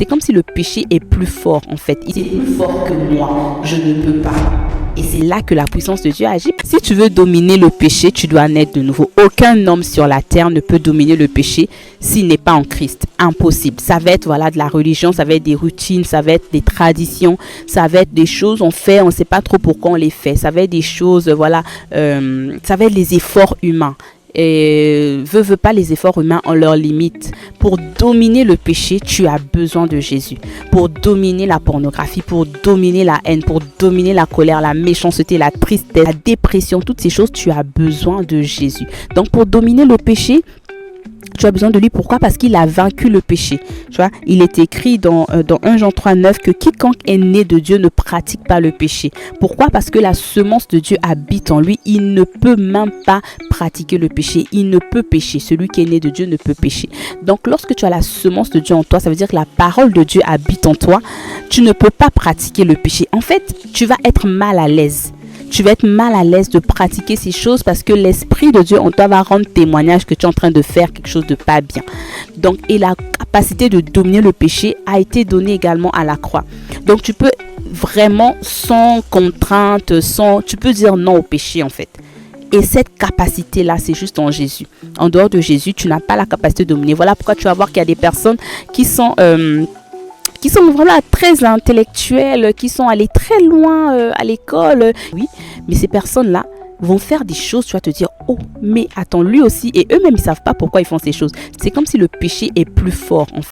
C'est comme si le péché est plus fort en fait. Il est plus fort que moi. Je ne peux pas. Et c'est là que la puissance de Dieu agit. Si tu veux dominer le péché, tu dois naître de nouveau. Aucun homme sur la terre ne peut dominer le péché s'il n'est pas en Christ. Impossible. Ça va être de la religion, ça va être des routines, ça va être des traditions, ça va être des choses on fait, on ne sait pas trop pourquoi on les fait. Ça va être des choses, ça va être les efforts humains. Et veux pas, les efforts humains ont leurs limites. Pour dominer le péché, tu as besoin de Jésus. Pour dominer la pornographie, pour dominer la haine, pour dominer la colère, la méchanceté, la tristesse, la dépression, toutes ces choses, tu as besoin de Jésus. Donc pour dominer le péché, tu as besoin de lui. Pourquoi? Parce qu'il a vaincu le péché. Tu vois, il est écrit dans 1 Jean 3,9 que quiconque est né de Dieu ne pratique pas le péché. Pourquoi? Parce que la semence de Dieu habite en lui. Il ne peut même pas pratiquer le péché. Il ne peut pécher. Celui qui est né de Dieu ne peut pécher. Donc, lorsque tu as la semence de Dieu en toi, ça veut dire que la parole de Dieu habite en toi. Tu ne peux pas pratiquer le péché. En fait, tu vas être mal à l'aise. Tu vas être mal à l'aise de pratiquer ces choses parce que l'Esprit de Dieu en toi va rendre témoignage que tu es en train de faire quelque chose de pas bien. Donc, et la capacité de dominer le péché a été donnée également à la croix. Donc, tu peux vraiment, sans contrainte, tu peux dire non au péché en fait. Et cette capacité-là, c'est juste en Jésus. En dehors de Jésus, tu n'as pas la capacité de dominer. Voilà pourquoi tu vas voir qu'il y a des personnes qui sont vraiment très intellectuels, qui sont allés très loin à l'école. Oui, mais ces personnes-là vont faire des choses, tu vas te dire, oh, mais attends, lui aussi, et eux-mêmes, ils ne savent pas pourquoi ils font ces choses. C'est comme si le péché est plus fort, en fait.